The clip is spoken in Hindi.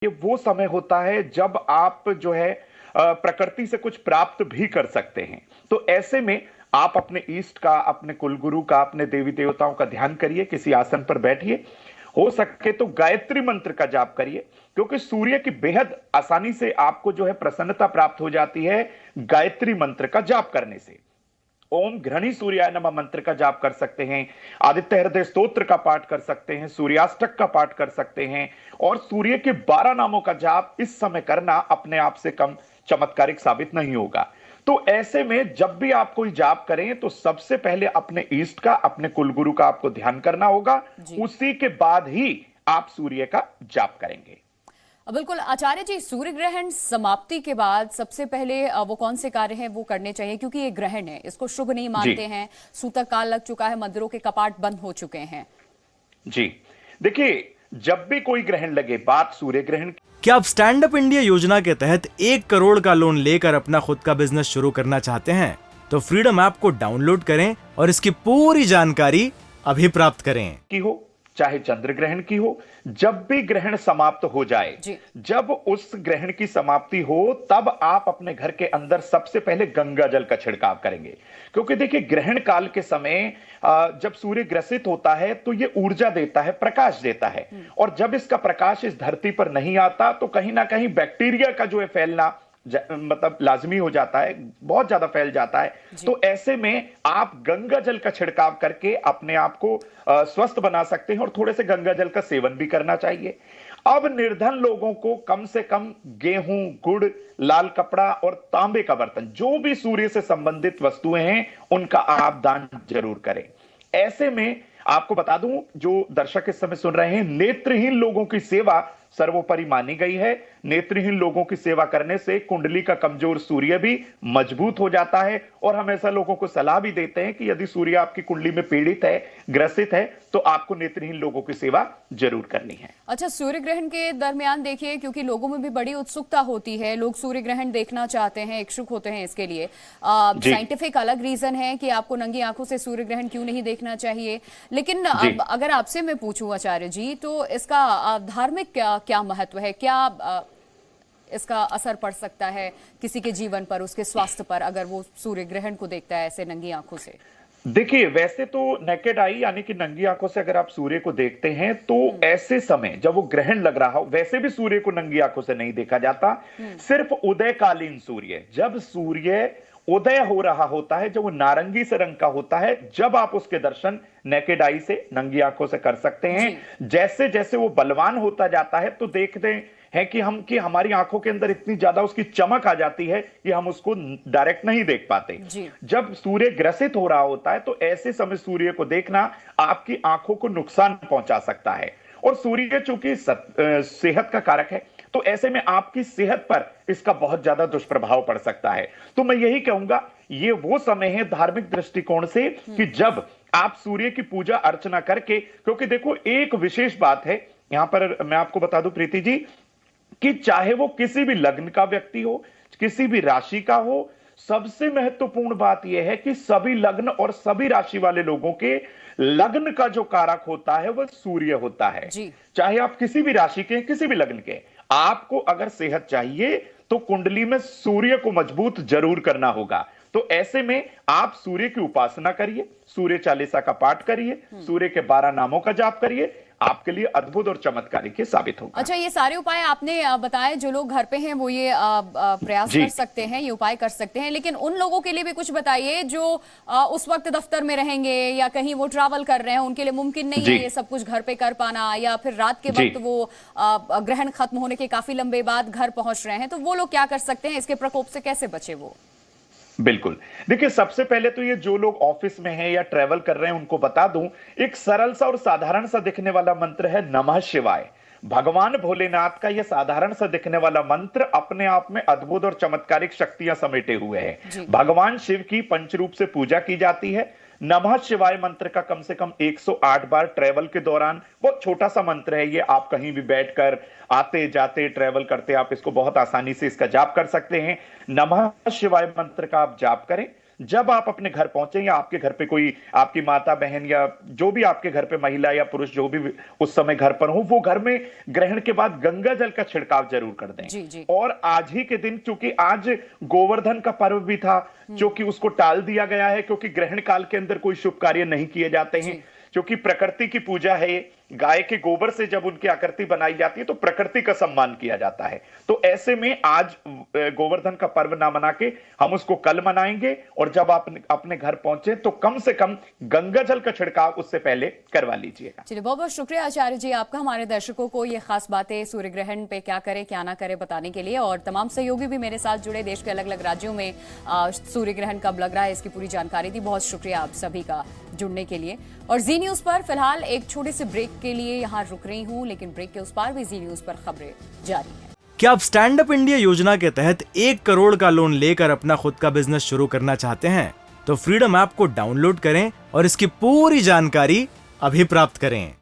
ये वो समय होता है जब आप जो है प्रकृति से कुछ प्राप्त भी कर सकते हैं। तो ऐसे में आप अपने ईष्ट का, अपने कुलगुरु का, अपने देवी देवताओं का ध्यान करिए, किसी आसन पर बैठिए, हो सके तो गायत्री मंत्र का जाप करिए, क्योंकि सूर्य की बेहद आसानी से आपको जो है प्रसन्नता प्राप्त हो जाती है गायत्री मंत्र का जाप करने से। ओम घृणी सूर्याय नमः मंत्र का जाप कर सकते हैं, आदित्य हृदय स्तोत्र का पाठ कर सकते हैं, सूर्याष्टक का पाठ कर सकते हैं, और सूर्य के 12 नामों का जाप इस समय करना अपने आप से कम चमत्कारिक साबित नहीं होगा। तो ऐसे में जब भी आप कोई जाप करें तो सबसे पहले अपने ईष्ट का, अपने कुलगुरु का आपको ध्यान करना होगा, उसी के बाद ही आप सूर्य का जाप करेंगे। बिल्कुल आचार्य जी, सूर्य ग्रहण समाप्ति के बाद सबसे पहले वो कौन से कार्य हैं वो करने चाहिए, क्योंकि ये ग्रहण है, इसको शुभ नहीं मानते हैं, सूतक काल लग चुका है, मंदिरों के कपाट बंद हो चुके हैं। जी देखिए, जब भी कोई ग्रहण लगे, बात सूर्य ग्रहण। क्या आप स्टैंड अप इंडिया योजना के तहत 1 करोड़ का लोन लेकर अपना खुद का बिजनेस शुरू करना चाहते हैं? तो फ्रीडम ऐप को डाउनलोड करें और इसकी पूरी जानकारी अभी प्राप्त करें। की हो चाहे चंद्र ग्रहण की हो, जब भी ग्रहण समाप्त हो जाए, जब उस ग्रहण की समाप्ति हो, तब आप अपने घर के अंदर सबसे पहले गंगा जल का छिड़काव करेंगे। क्योंकि देखिए, ग्रहण काल के समय जब सूर्य ग्रसित होता है तो ये ऊर्जा देता है, प्रकाश देता है, और जब इसका प्रकाश इस धरती पर नहीं आता तो कहीं ना कहीं बैक्टीरिया का जो है फैलना मतलब लाजमी हो जाता है, बहुत ज्यादा फैल जाता है। तो ऐसे में आप गंगा जल का छिड़काव करके अपने आप को स्वस्थ बना सकते हैं, और थोड़े से गंगा जल का सेवन भी करना चाहिए। अब निर्धन लोगों को कम से कम गेहूं, गुड़, लाल कपड़ा और तांबे का बर्तन, जो भी सूर्य से संबंधित वस्तुएं हैं, उनका आप दान जरूर करें। ऐसे में आपको बता दूं, जो दर्शक इस समय सुन रहे हैं, नेत्रहीन लोगों की सेवा सर्वोपरि मानी गई है। नेत्रहीन लोगों की सेवा करने से कुंडली का कमजोर सूर्य भी मजबूत हो जाता है, और हम ऐसा लोगों को सलाह भी देते हैं कि यदि सूर्य आपकी कुंडली में पीड़ित है, ग्रसित है, तो आपको नेत्रहीन लोगों की सेवा जरूर करनी है। अच्छा, सूर्य ग्रहण के दरमियान देखिए, क्योंकि लोगों में भी बड़ी उत्सुकता होती है, लोग सूर्य ग्रहण देखना चाहते हैं, इच्छुक होते हैं इसके लिए। साइंटिफिक अलग रीजन है कि आपको नंगी आंखों से सूर्य ग्रहण क्यों नहीं देखना चाहिए, लेकिन अब अगर आपसे मैं पूछूं आचार्य जी, तो इसका धार्मिक क्या महत्व है? क्या इसका असर पड़ सकता है किसी के जीवन पर, उसके स्वास्थ्य पर, अगर वो सूर्य ग्रहण को देखता है ऐसे नंगी आंखों से? देखिए, वैसे तो नेकेड आई यानी कि नंगी आंखों से अगर आप सूर्य को देखते हैं तो ऐसे समय जब वो ग्रहण लग रहा हो, वैसे भी सूर्य को नंगी आंखों से नहीं देखा जाता। सिर्फ उदयकालीन सूर्य, जब सूर्य उदय हो रहा होता है, जब वो नारंगी से रंग का होता है, जब आप उसके दर्शन नेकेड आई से, नंगी आंखों से कर सकते हैं। जैसे जैसे वो बलवान होता जाता है तो देखते हैं कि हमारी आंखों के अंदर इतनी ज्यादा उसकी चमक आ जाती है कि हम उसको डायरेक्ट नहीं देख पाते। जब सूर्य ग्रसित हो रहा होता है तो ऐसे समय सूर्य को देखना आपकी आंखों को नुकसान पहुंचा सकता है, और सूर्य चूंकि सेहत का कारक है, तो ऐसे में आपकी सेहत पर इसका बहुत ज्यादा दुष्प्रभाव पड़ सकता है। तो मैं यही कहूंगा, ये वो समय है धार्मिक दृष्टिकोण से कि जब आप सूर्य की पूजा अर्चना करके, क्योंकि देखो एक विशेष बात है यहां पर, मैं आपको बता दूं प्रीति जी, कि चाहे वो किसी भी लग्न का व्यक्ति हो, किसी भी राशि का हो, सबसे महत्वपूर्ण बात यह है कि सभी लग्न और सभी राशि वाले लोगों के लग्न का जो कारक होता है वह सूर्य होता है। चाहे आप किसी भी राशि के, किसी भी लग्न के, आपको अगर सेहत चाहिए तो कुंडली में सूर्य को मजबूत जरूर करना होगा। तो ऐसे में आप सूर्य की उपासना करिए, सूर्य चालीसा का पाठ करिए, सूर्य के 12 नामों का जाप करिए, आपके लिए अद्भुत और चमत्कारिक साबित होगा। अच्छा, ये सारे उपाय आपने बताए, जो लोग घर पे हैं वो ये प्रयास कर सकते हैं, ये उपाय कर सकते हैं, लेकिन उन लोगों के लिए भी कुछ बताइए जो उस वक्त दफ्तर में रहेंगे या कहीं वो ट्रैवल कर रहे हैं, उनके लिए मुमकिन नहीं है ये सब कुछ घर पे कर पाना, या फिर रात के वक्त वो ग्रहण खत्म होने के काफी लंबे बाद घर पहुंच रहे हैं, तो वो लोग क्या कर सकते हैं? इसके प्रकोप से कैसे बचे वो? बिल्कुल, देखिए, सबसे पहले तो ये जो लोग ऑफिस में हैं या ट्रैवल कर रहे हैं उनको बता दूं, एक सरल सा और साधारण सा दिखने वाला मंत्र है नमः शिवाय। भगवान भोलेनाथ का यह साधारण सा दिखने वाला मंत्र अपने आप में अद्भुत और चमत्कारिक शक्तियां समेटे हुए है। भगवान शिव की पंचरूप से पूजा की जाती है। नमः शिवाय मंत्र का कम से कम 108 बार ट्रैवल के दौरान, बहुत छोटा सा मंत्र है ये, आप कहीं भी बैठकर आते जाते ट्रैवल करते आप इसको बहुत आसानी से इसका जाप कर सकते हैं। नमः शिवाय मंत्र का आप जाप करें। जब आप अपने घर पहुंचे या आपके घर पे कोई आपकी माता बहन या जो भी आपके घर पे महिला या पुरुष जो भी उस समय घर पर हो, वो घर में ग्रहण के बाद गंगा जल का छिड़काव जरूर कर दें। जी। और आज ही के दिन, क्योंकि आज गोवर्धन का पर्व भी था, जो कि उसको टाल दिया गया है क्योंकि ग्रहण काल के अंदर कोई शुभ कार्य नहीं किए जाते हैं, क्योंकि प्रकृति की पूजा है। गाय के गोबर से जब उनकी आकृति बनाई जाती है तो प्रकृति का सम्मान किया जाता है। तो ऐसे में आज गोवर्धन का पर्व ना मना के हम उसको कल मनाएंगे, और जब आप अपने घर पहुंचे तो कम से कम गंगा जल का छिड़काव उससे पहले करवा लीजिएगा। चलिए, बहुत बहुत शुक्रिया आचार्य जी आपका, हमारे दर्शकों को ये खास बातें सूर्य ग्रहण पे क्या करे क्या ना करे बताने के लिए। और तमाम सहयोगी भी मेरे साथ जुड़े, देश के अलग अलग राज्यों में सूर्य ग्रहण कब लग रहा है इसकी पूरी जानकारी दी। बहुत शुक्रिया आप सभी का जुड़ने के लिए। और जी न्यूज पर फिलहाल एक छोटे से ब्रेक के लिए यहाँ रुक रही हूँ, लेकिन ब्रेक के उस पार भी जी न्यूज पर खबरें जारी हैं। क्या आप स्टैंड अप इंडिया योजना के तहत 1 करोड़ का लोन लेकर अपना खुद का बिजनेस शुरू करना चाहते हैं? तो फ्रीडम ऐप को डाउनलोड करें और इसकी पूरी जानकारी अभी प्राप्त करें।